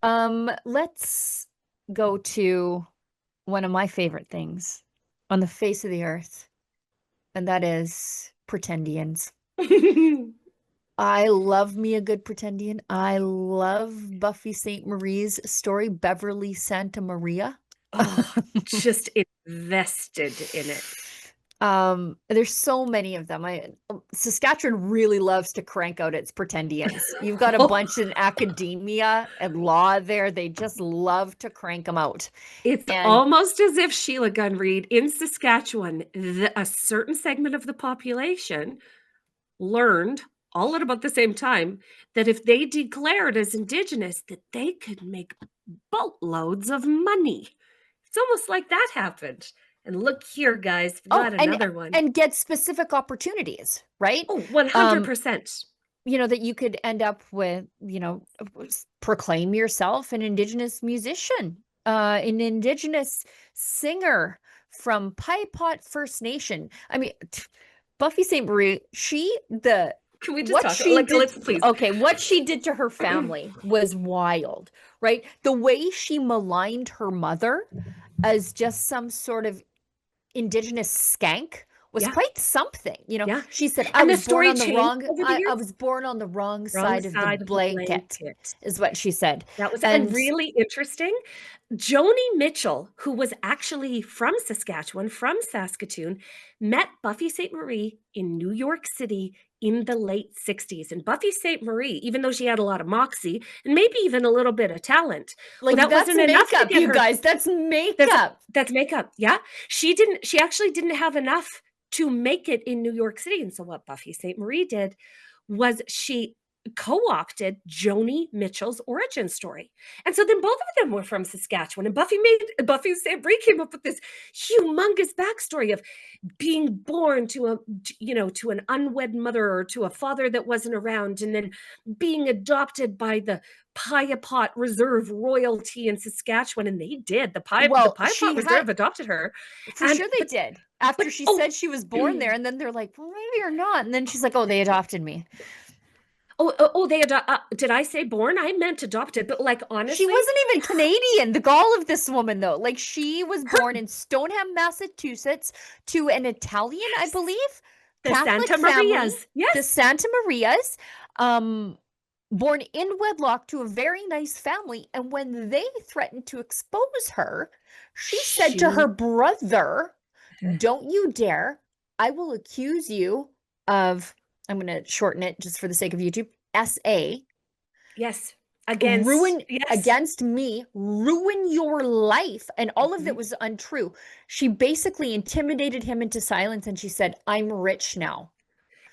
Let's go to one of my favorite things on the face of the earth, and that is pretendians. I love me a good pretendian. I love Buffy Sainte-Marie's story, Beverly Santa Maria. Oh, just invested in it. There's so many of them. Saskatchewan really loves to crank out its pretendians. You've got a Oh, bunch in academia and law there. They just love to crank them out. it's And almost as if Sheila Gunn Reid in Saskatchewan, a certain segment of the population learned all at about the same time that if they declared as Indigenous, that they could make boatloads of money. It's almost like that happened. And look here, guys, we've oh, got another one. and get specific opportunities, right? Oh, Um, 100%. that you could end up with, proclaim yourself an Indigenous musician, an Indigenous singer from Pipot First Nation. I mean, Buffy Sainte-Marie, Can we just what talk? she Like, did, let's please. okay, what she did to her family was wild, right? The way she maligned her mother as just some sort of Indigenous skank was Yeah, quite something. yeah. She said, And the story changed over the I years. was born on the wrong Wrong side of the side of the blanket, blanket. is what she said. That was and And really interesting. Joni Mitchell, who was actually from Saskatchewan, from Saskatoon, met Buffy Sainte-Marie in New York City in the late 60s. And Buffy Sainte-Marie, even though she had a lot of moxie and maybe even a little bit of talent, well, like, that that's wasn't enough to makeup, get you her. guys. That's That's makeup. that's makeup. Yeah. She actually didn't have enough to make it in New York City. And so what Buffy Sainte-Marie did was she co-opted Joni Mitchell's origin story. And so then both of them were from Saskatchewan. And Buffy Sainte-Marie came up with this humongous backstory of being born to to an unwed mother or to a father that wasn't around, and then being adopted by the Piapot Reserve royalty in Saskatchewan. And they did. The Well, Piapot Reserve adopted her. for And sure they did. After but she oh said she was born there, and then they're like, well, maybe you're not. And then she's like, oh, they adopted me. they did I say born? I meant adopted, but like She honestly, wasn't even Canadian. The gall of this woman, though. Like, she was her born in Stoneham, Massachusetts, to an Italian, I yes, believe, the Catholic Santa family, Marias. the Yes. Santa Marias, um, born in wedlock to a very nice family. And when they threatened to expose her, she said to her She brother, don't you dare. I will accuse you of, I'm going to shorten it just for the sake of YouTube, SA, yes. ruin Yes. against me, ruin your life. And all of Mhm. that was untrue. She basically intimidated him into silence, and she said, I'm rich now.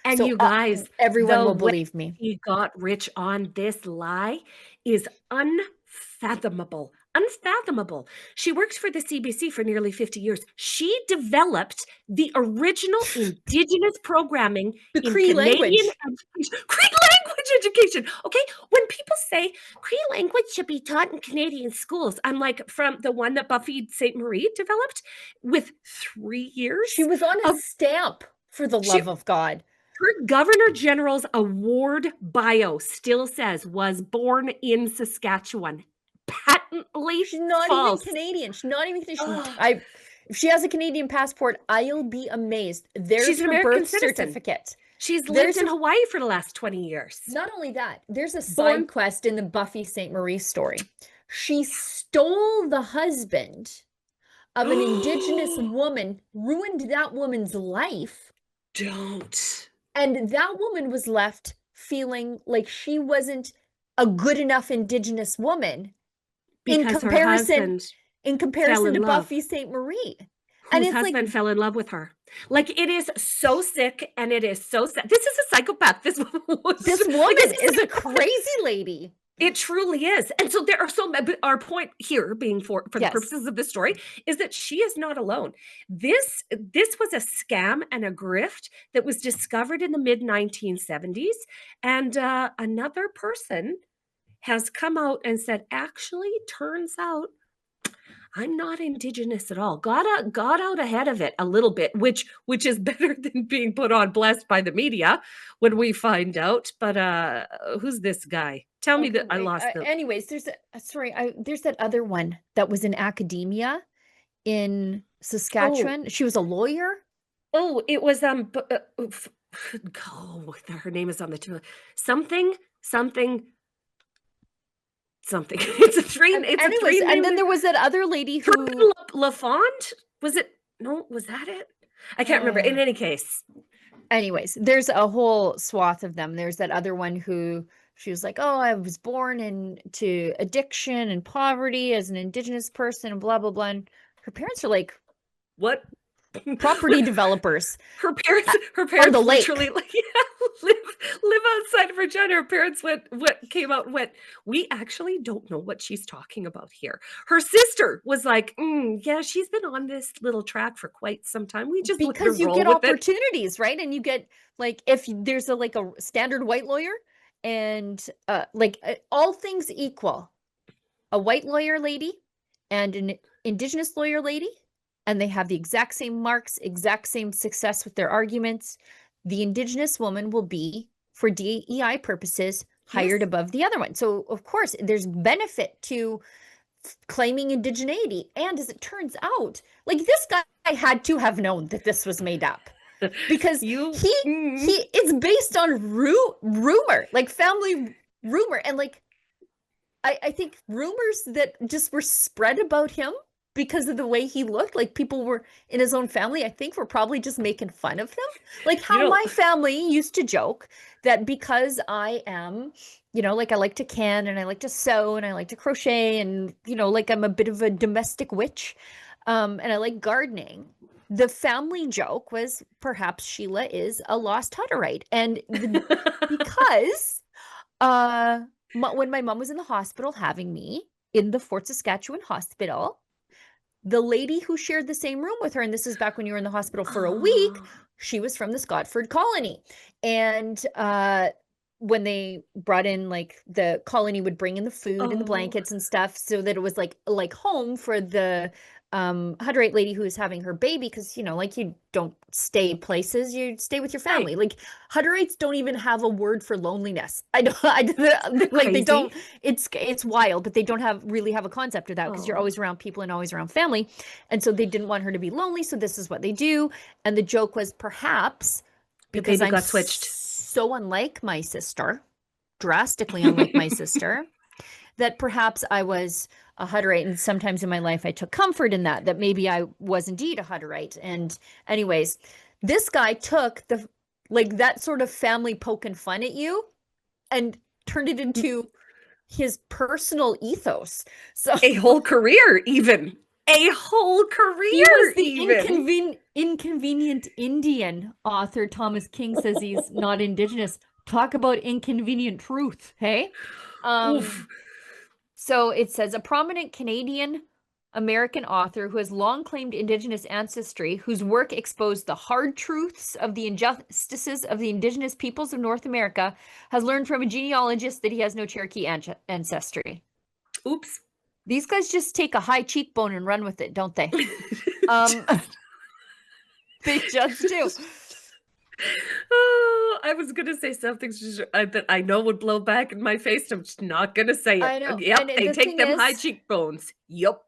And So you guys, everyone the will way believe me. he got rich on this lie is unfathomable. Unfathomable. She worked for the CBC for nearly 50 years. She developed the original Indigenous programming The in Cree Canadian language. education, Cree language education. Okay. When people say Cree language should be taught in Canadian schools, I'm like, from the one that Buffy Sainte-Marie developed with 3 years She was on a of stamp, for the she love of God. her Governor General's award bio still says was born in Saskatchewan. Patently She's not even false. Canadian. She's not even Canadian. Oh, If she has a Canadian passport, I'll be amazed. she's There's an her American birth citizen. certificate. She's lived There's in her, Hawaii for the last 20 years. not only that, there's a side Born. quest in the Buffy Sainte-Marie story. She stole the husband of an Indigenous woman, ruined that woman's life, Don't. and that woman was left feeling like she wasn't a good enough Indigenous woman in Because her comparison husband in fell comparison in to love. Buffy Sainte-Marie. And Whose it's like, husband fell in love with her. Like, it is so sick and it is so sad. This is a psychopath. This woman was this like woman is a crazy lady. it truly is. And so there are our point here being for the Yes. purposes of this story is that she is not alone. This was a scam and a grift that was discovered in the mid 1970s, and another person has come out and said, actually, turns out I'm not Indigenous at all. Got out ahead of it a little bit, which is better than being put on blast by the media when we find out. But who's this guy? Tell me Okay, that I wait. lost the. Anyways, there's that other one that was in academia in Oh, Saskatchewan. She was a lawyer. it was oh, her name is on the tip. Something, something, something. It's a three. It's a Anyways, three and name. then there was that other lady Turpin who, Lafont? Was it? No, was that it? I can't remember. uh, In any case, anyways, there's a whole swath of them. There's that other one who she was like, "Oh, I was born into addiction and poverty as an Indigenous person, and blah blah blah." And her parents are like what? property developers Her on the parents literally lake. like live outside of Regina. Her parents came out and went, we actually don't know what she's talking about here. Her sister was like, yeah, she's been on this little track for quite some time. We just let her Because you roll get with it. opportunities, right? And you get like if there's a like a standard white lawyer and all things equal, a white lawyer lady and an Indigenous lawyer lady, and they have the exact same marks, exact same success with their arguments, the Indigenous woman will be, for DEI purposes, Yes. hired above the other one. So of course, there's benefit to claiming indigeneity. And as it turns out, like this guy had to have known that this was made up because You it's based on rumor, like family rumor, and like I think rumors that just were spread about him because of the way he looked. Like people were in his own family, I think, were probably just making fun of him. Like you how know my family used to joke that because I am, like I like to can and I like to sew and I like to crochet and, like I'm a bit of a domestic witch, and I like gardening. The family joke was perhaps Sheila is a lost Hutterite. And because when my mom was in the hospital having me in the Fort Saskatchewan hospital, the lady who shared the same room with her, and this is back when you were in the hospital for a week, oh, she was from the Scotford colony. And when they brought in, like, the colony would bring in the food and the oh, blankets and stuff so that it was like home for the Hutterite lady who was having her baby, because like you don't stay places, you stay with your right. family. Like Hutterites don't even have a word for loneliness. I don't Isn't that like they don't. crazy? It's wild, but they don't really have a concept of that because you're Oh, always around people and always around family. And so they didn't want her to be lonely, so this is what they do. And the joke was perhaps the because baby I'm got switched. so unlike my sister, drastically unlike my sister, that perhaps I was a Hutterite. And sometimes in my life, I took comfort in that maybe I was indeed a Hutterite. And anyways, this guy took that sort of family poking fun at you and turned it into his personal ethos. So A whole career, even. A whole he was career, the even. inconvenient Indian author. Thomas King says he's not Indigenous. Talk about inconvenient truth, hey? Oof. So it says a prominent Canadian-American author who has long claimed Indigenous ancestry, whose work exposed the hard truths of the injustices of the Indigenous peoples of North America, has learned from a genealogist that he has no Cherokee ancestry. Oops. These guys just take a high cheekbone and run with it, don't they? Um, they just do. Oh, I was gonna say something that I know would blow back in my face. I'm just not gonna say it. I know. Yep, And they the take thing them high is, cheekbones. Yep.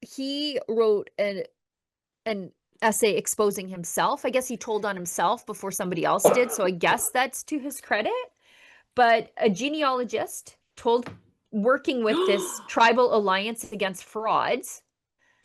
he wrote an essay exposing himself. I guess he told on himself before somebody else did, so I guess that's to his credit. But a genealogist told, working with this tribal alliance against frauds.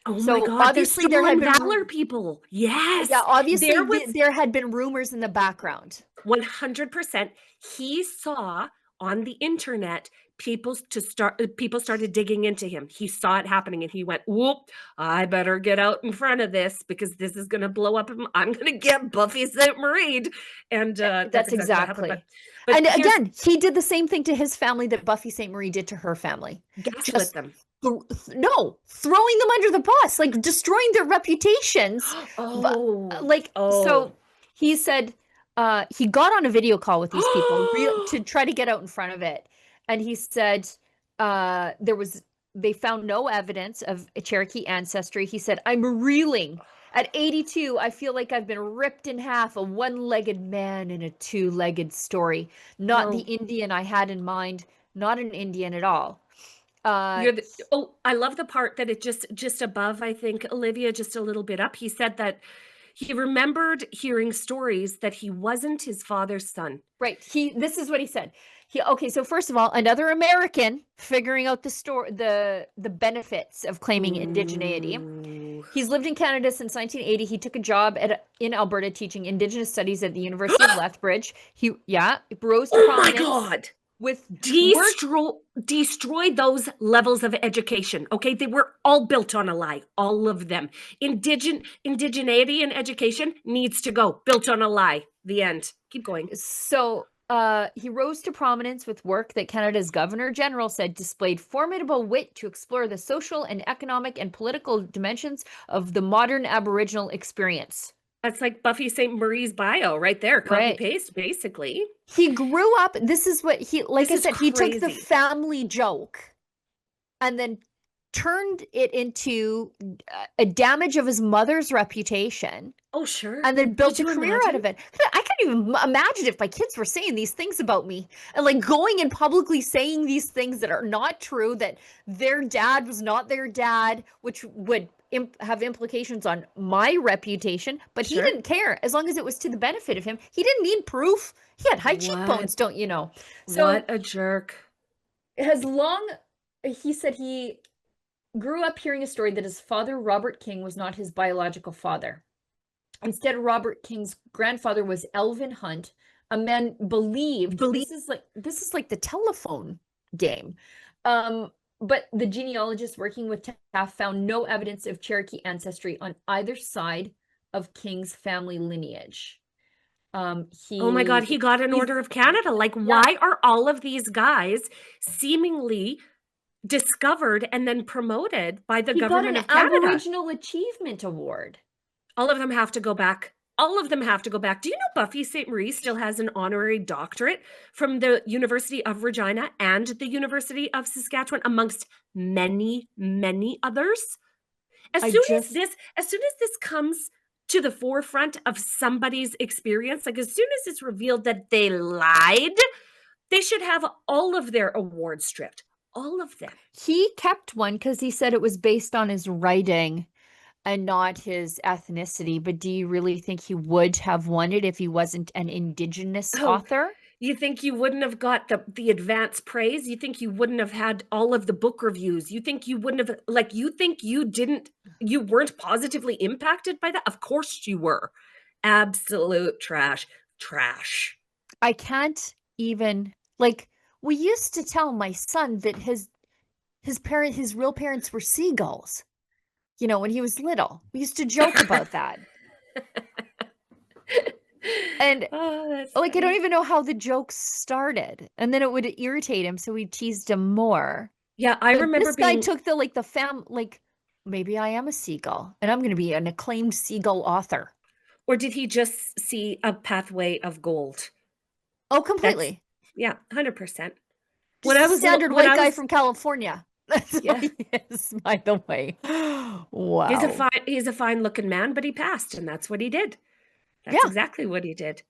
Oh my So God, the obviously there had stolen been, valor people. yeah, Yes, obviously there was there had been rumors in the background. 100%. He saw on the internet people started digging into him. He saw it happening and he went, "Whoop, I better get out in front of this because this is going to blow up. I'm going to get Buffy Sainte-Marie." And that's That's exactly what happened. exactly. But And here's again, he did the same thing to his family that Buffy Sainte-Marie did to her family. gaslit Just them. no, throwing them under the bus, like destroying their reputations. But Oh, like, oh. so he said he got on a video call with these people to try to get out in front of it. And he said they found no evidence of a Cherokee ancestry. He said, I'm reeling At 82, I feel like I've been ripped in half, a one-legged man in a two-legged story. Not the No, Indian I had in mind, not an Indian at all. Uh, you're the, oh, I love the part that it just above, I think, Olivia, just a little bit up. He said that he remembered hearing stories that he wasn't his father's son. right. This is what he said. Okay, so first of all, another American figuring out the benefits of claiming indigeneity. Ooh. He's lived in Canada since 1980. He took a job in Alberta teaching Indigenous studies at the University of Lethbridge. He rose to Oh my prominence God. with work. Destroy those levels of education. Okay, they were all built on a lie, all of them. Indigeneity and education needs to go. Built on a lie. The end. Keep going. So he rose to prominence with work that Canada's Governor General said displayed formidable wit to explore the social and economic and political dimensions of the modern Aboriginal experience. That's like Buffy Sainte-Marie's bio right there. Copy Right. paste, basically. He grew up. This is what like This I is said, he took the crazy. family joke and then turned it into a damage of his mother's reputation Oh, sure. and then built Could a you career out imagine? of it. I can't even imagine if my kids were saying these things about me and like going and publicly saying these things that are not true, that their dad was not their dad, which would have implications on my reputation. But he Sure. didn't care as long as it was to the benefit of him. He didn't need proof. He had high What? cheekbones, don't you know? So What a jerk. as long, he said he grew up hearing a story that his father, Robert King, was not his biological father. Instead, Robert King's grandfather was Elvin Hunt, a man believed Believe. this is like the telephone game. But the genealogist working with Taft found no evidence of Cherokee ancestry on either side of King's family lineage. Oh my God, he got an He's Order of Canada. Like, yeah, why are all of these guys seemingly discovered and then promoted by the he got government an of Canada? Aboriginal Achievement Award. All of them have to go back. All of them have to go back. Do you know Buffy Sainte-Marie still has an honorary doctorate from the University of Regina and the University of Saskatchewan, amongst many, many others? I just As soon as this comes to the forefront of somebody's experience, like as soon as it's revealed that they lied, they should have all of their awards stripped. All of them. he kept one because he said it was based on his writing and not his ethnicity. But do you really think he would have won it if he wasn't an Indigenous Oh, author? you think you wouldn't have got the advanced praise? You think you wouldn't have had all of the book reviews? You think you wouldn't have, like, you think you weren't positively impacted by that? Of course you were. Absolute trash. Trash. I can't even like we used to tell my son that his real parents were seagulls. You know, when he was little. We used to joke about that. And Oh, that's like I don't funny. even know how the jokes started. And then it would irritate him, so we teased him more. Yeah, I But remember this guy being, took like maybe I am a seagull and I'm going to be an acclaimed seagull author. or did he just see a pathway of gold? Oh, That's, completely. yeah, 100%. Just a standard When white I guy was, from California. That's all yeah, he is, by the way. Wow. he's a fine looking man, but he passed, and that's what he did. That's Yeah. exactly what he did.